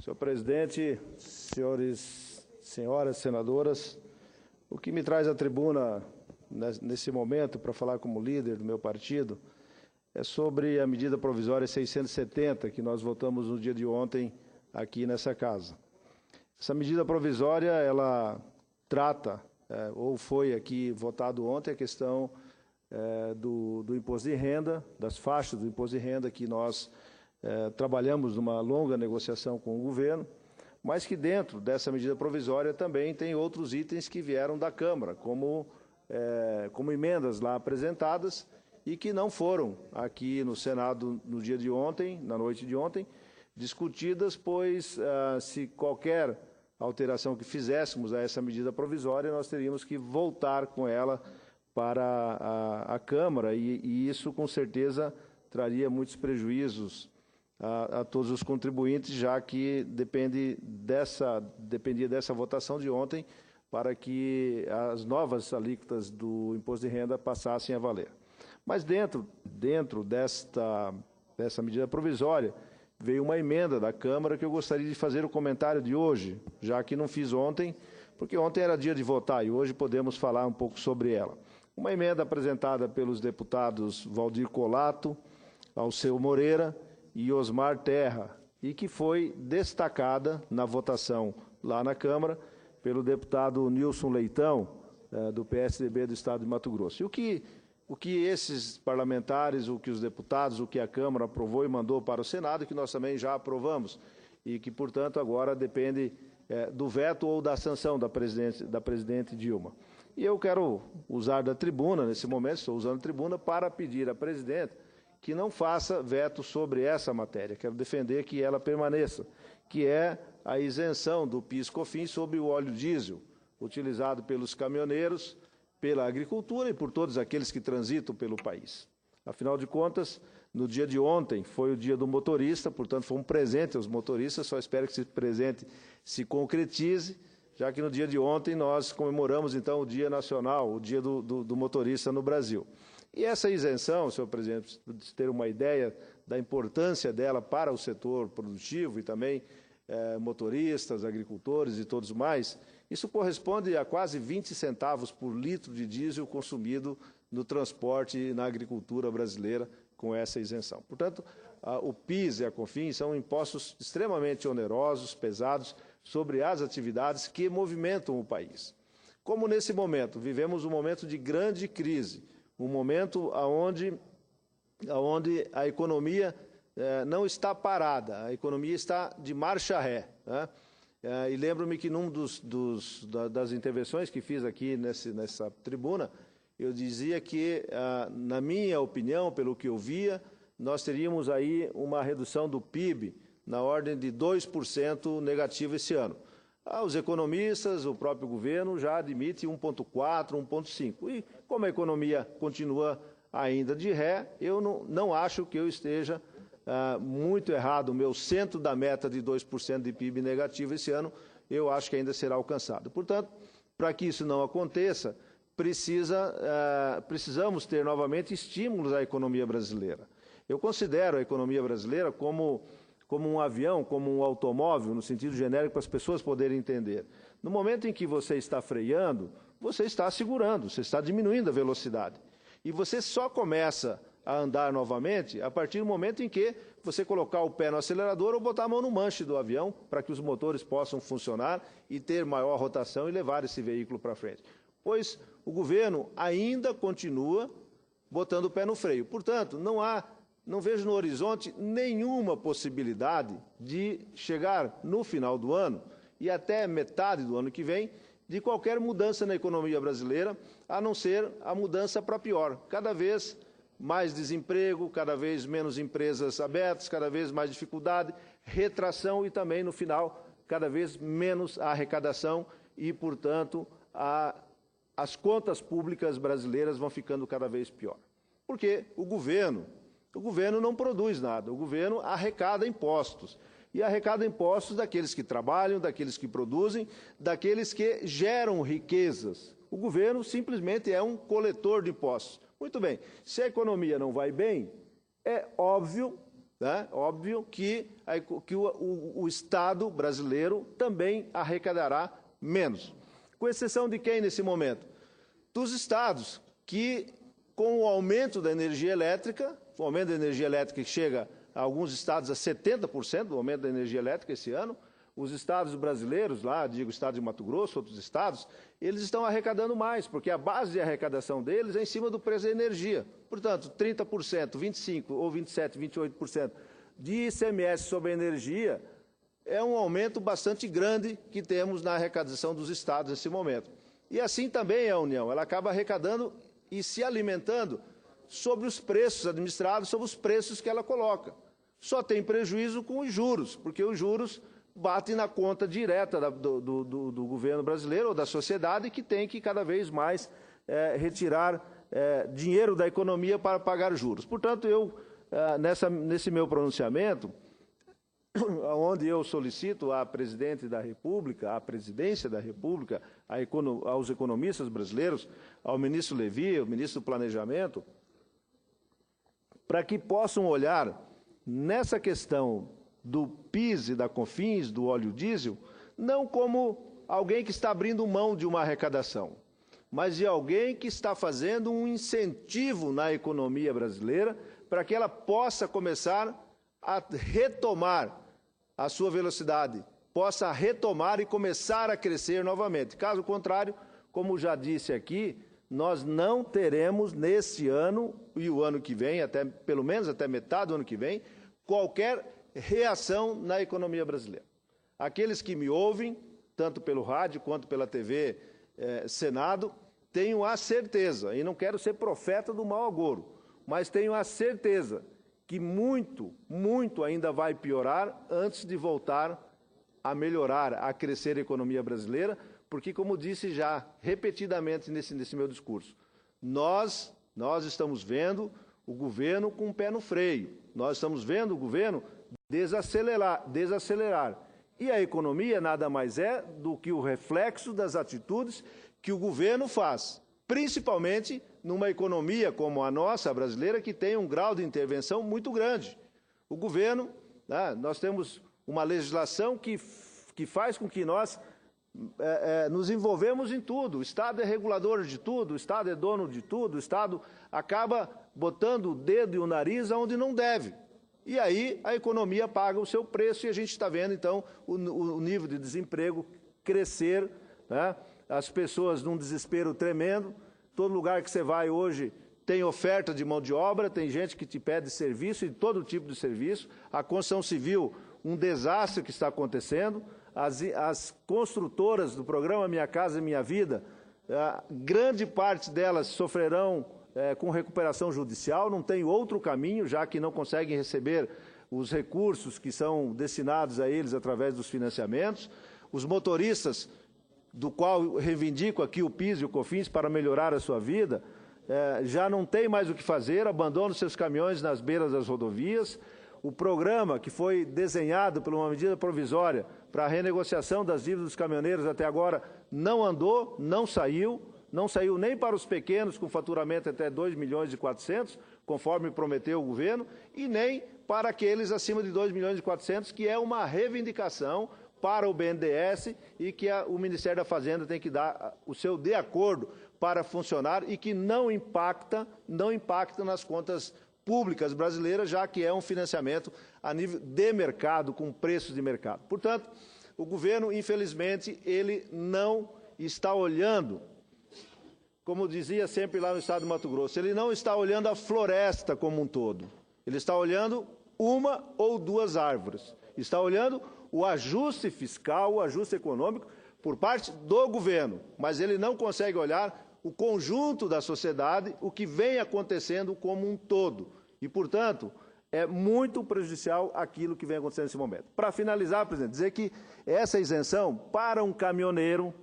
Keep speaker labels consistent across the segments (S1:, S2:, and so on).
S1: Senhor presidente, senhoras senadoras, o que me traz à tribuna nesse momento para falar como líder do meu partido é sobre a medida provisória 670 que nós votamos no dia de ontem aqui nessa casa. Essa medida provisória, ela trata, ou foi aqui votado ontem, a questão do imposto de renda, das faixas do imposto de renda que nós trabalhamos numa longa negociação com o governo, mas que dentro dessa medida provisória também tem outros itens que vieram da Câmara, como emendas lá apresentadas e que não foram aqui no Senado no dia de ontem, na noite de ontem, discutidas, pois se qualquer alteração que fizéssemos a essa medida provisória, nós teríamos que voltar com ela para a Câmara e isso com certeza traria muitos prejuízos a todos os contribuintes, já que dependia dessa votação de ontem para que as novas alíquotas do imposto de renda passassem a valer. Mas dentro dessa medida provisória, veio uma emenda da Câmara que eu gostaria de fazer o comentário de hoje, já que não fiz ontem, porque ontem era dia de votar e hoje podemos falar um pouco sobre ela. Uma emenda apresentada pelos deputados Valdir Colato, Alceu Moreira e Osmar Terra, e que foi destacada na votação lá na Câmara pelo deputado Nilson Leitão, do PSDB do Estado de Mato Grosso. E o que esses parlamentares, o que os deputados, o que a Câmara aprovou e mandou para o Senado, que nós também já aprovamos, e que, portanto, agora depende do veto ou da sanção da presidente Dilma. E eu quero usar da tribuna, nesse momento, estou usando a tribuna, para pedir à presidente que não faça veto sobre essa matéria. Quero defender que ela permaneça, que é a isenção do PIS/COFINS sobre o óleo diesel, utilizado pelos caminhoneiros, pela agricultura e por todos aqueles que transitam pelo país. Afinal de contas, no dia de ontem foi o dia do motorista, portanto foi um presente aos motoristas, só espero que esse presente se concretize, já que no dia de ontem nós comemoramos então o Dia Nacional, o Dia do Motorista no Brasil. E essa isenção, senhor presidente, para ter uma ideia da importância dela para o setor produtivo e também motoristas, agricultores e todos mais, isso corresponde a quase 20 centavos por litro de diesel consumido no transporte e na agricultura brasileira com essa isenção. Portanto, o PIS e a COFINS são impostos extremamente onerosos, pesados, sobre as atividades que movimentam o país. Como nesse momento, vivemos um momento de grande crise, um momento onde a economia não está parada, a economia está de marcha ré, né? E lembro-me que num das intervenções que fiz aqui nessa tribuna, eu dizia que, na minha opinião, pelo que eu via, nós teríamos aí uma redução do PIB na ordem de 2% negativo esse ano. Os economistas, o próprio governo já admite 1,4%, 1,5%. E como a economia continua ainda de ré, eu não acho que eu esteja muito errado. O meu centro da meta de 2% de PIB negativo esse ano, eu acho que ainda será alcançado. Portanto, para que isso não aconteça, precisamos ter novamente estímulos à economia brasileira. Eu considero a economia brasileira como um avião, como um automóvel, no sentido genérico, para as pessoas poderem entender. No momento em que você está freando, você está segurando, você está diminuindo a velocidade. E você só começa a andar novamente a partir do momento em que você colocar o pé no acelerador ou botar a mão no manche do avião para que os motores possam funcionar e ter maior rotação e levar esse veículo para frente. Pois o governo ainda continua botando o pé no freio. Portanto, não vejo no horizonte nenhuma possibilidade de chegar no final do ano e até metade do ano que vem de qualquer mudança na economia brasileira, a não ser a mudança para pior. Cada vez mais desemprego, cada vez menos empresas abertas, cada vez mais dificuldade, retração e também, no final, cada vez menos a arrecadação e, portanto, as contas públicas brasileiras vão ficando cada vez pior. Porque o governo não produz nada, o governo arrecada impostos. E arrecada impostos daqueles que trabalham, daqueles que produzem, daqueles que geram riquezas. O governo simplesmente é um coletor de impostos. Muito bem, se a economia não vai bem, é óbvio né? Óbvio que o Estado brasileiro também arrecadará menos. Com exceção de quem nesse momento? Dos estados que, com o aumento da energia elétrica, o aumento da energia elétrica que chega a alguns estados a 70% do aumento da energia elétrica esse ano, os estados brasileiros, lá, digo, o estado de Mato Grosso, outros estados, eles estão arrecadando mais, porque a base de arrecadação deles é em cima do preço da energia. Portanto, 30%, 25% ou 27%, 28% de ICMS sobre a energia é um aumento bastante grande que temos na arrecadação dos estados nesse momento. E assim também é a União, ela acaba arrecadando e se alimentando sobre os preços administrados, sobre os preços que ela coloca. Só tem prejuízo com os juros, porque os juros batem na conta direta do governo brasileiro ou da sociedade, que tem que cada vez mais retirar dinheiro da economia para pagar juros. Portanto, eu, nesse meu pronunciamento, onde eu solicito à Presidente da República, à Presidência da República, aos economistas brasileiros, ao ministro Levi, ao ministro do Planejamento, para que possam olhar nessa questão do PIS e da COFINS, do óleo diesel, não como alguém que está abrindo mão de uma arrecadação, mas de alguém que está fazendo um incentivo na economia brasileira para que ela possa começar a retomar a sua velocidade, possa retomar e começar a crescer novamente. Caso contrário, como já disse aqui, nós não teremos nesse ano e o ano que vem, pelo menos até metade do ano que vem, qualquer reação na economia brasileira. Aqueles que me ouvem, tanto pelo rádio quanto pela TV Senado, tenho a certeza, e não quero ser profeta do mau agouro, mas tenho a certeza que muito, muito ainda vai piorar antes de voltar a melhorar, a crescer a economia brasileira, porque, como disse já repetidamente nesse meu discurso, nós estamos vendo o governo com o pé no freio, nós estamos vendo o governo desacelerar. E a economia nada mais é do que o reflexo das atitudes que o governo faz, principalmente numa economia como a nossa, a brasileira, que tem um grau de intervenção muito grande. O governo, nós temos uma legislação que faz com que nós nos envolvemos em tudo. O Estado é regulador de tudo, o Estado é dono de tudo, o Estado acaba botando o dedo e o nariz onde não deve. E aí a economia paga o seu preço e a gente está vendo, então, o nível de desemprego crescer, né? As pessoas num desespero tremendo. Todo lugar que você vai hoje tem oferta de mão de obra, tem gente que te pede serviço, de todo tipo de serviço. A construção civil, um desastre que está acontecendo. As construtoras do programa Minha Casa Minha Vida, grande parte delas sofrerão com recuperação judicial, não tem outro caminho, já que não conseguem receber os recursos que são destinados a eles através dos financiamentos. Os motoristas, do qual reivindico aqui o PIS e o COFINS para melhorar a sua vida, já não tem mais o que fazer, abandonam seus caminhões nas beiras das rodovias. O programa que foi desenhado por uma medida provisória para a renegociação das dívidas dos caminhoneiros até agora não andou, não saiu nem para os pequenos com faturamento até 2.400.000, conforme prometeu o governo, e nem para aqueles acima de 2.400.000, que é uma reivindicação para o BNDES e que o Ministério da Fazenda tem que dar o seu de acordo para funcionar e que não impacta nas contas públicas brasileiras, já que é um financiamento a nível de mercado, com preços de mercado. Portanto, o governo, infelizmente, ele não está olhando, como dizia sempre lá no estado do Mato Grosso, ele não está olhando a floresta como um todo. Ele está olhando uma ou duas árvores. Está olhando o ajuste fiscal, o ajuste econômico por parte do governo, mas ele não consegue olhar o conjunto da sociedade, o que vem acontecendo como um todo. E, portanto, é muito prejudicial aquilo que vem acontecendo nesse momento. Para finalizar, presidente, dizer que essa isenção para um caminhoneiro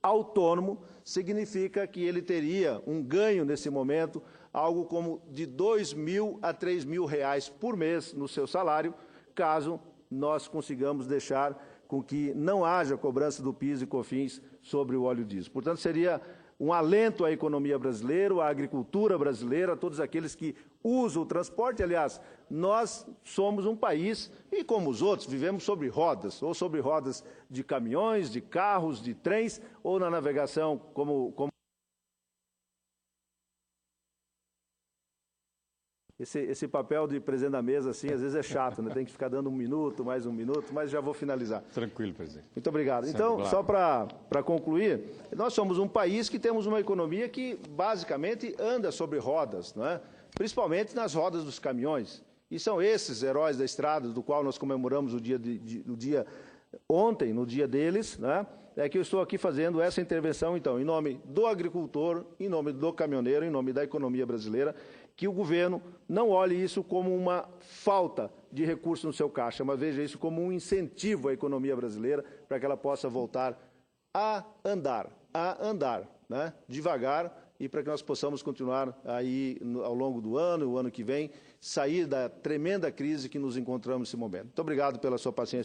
S1: autônomo significa que ele teria um ganho nesse momento, algo como de R$ 2.000 a R$ 3.000 por mês no seu salário, caso nós consigamos deixar com que não haja cobrança do PIS e COFINS sobre o óleo diesel. Portanto, seria um alento à economia brasileira, à agricultura brasileira, a todos aqueles que usam o transporte. Aliás, nós somos um país, e como os outros, vivemos sobre rodas, ou sobre rodas de caminhões, de carros, de trens, ou na navegação como Esse papel de presidente da mesa, assim, às vezes é chato, né? Tem que ficar dando um minuto, mais um minuto, mas já vou finalizar.
S2: Tranquilo, presidente.
S1: Muito obrigado. Então, só para concluir, nós somos um país que temos uma economia que basicamente anda sobre rodas, não é? Principalmente nas rodas dos caminhões. E são esses heróis da estrada, do qual nós comemoramos o dia ontem, no dia deles, né? É que eu estou aqui fazendo essa intervenção, então, em nome do agricultor, em nome do caminhoneiro, em nome da economia brasileira, que o governo não olhe isso como uma falta de recurso no seu caixa, mas veja isso como um incentivo à economia brasileira para que ela possa voltar a andar, né? Devagar, e para que nós possamos continuar aí ao longo do ano, o ano que vem, sair da tremenda crise que nos encontramos nesse momento. Muito obrigado pela sua paciência.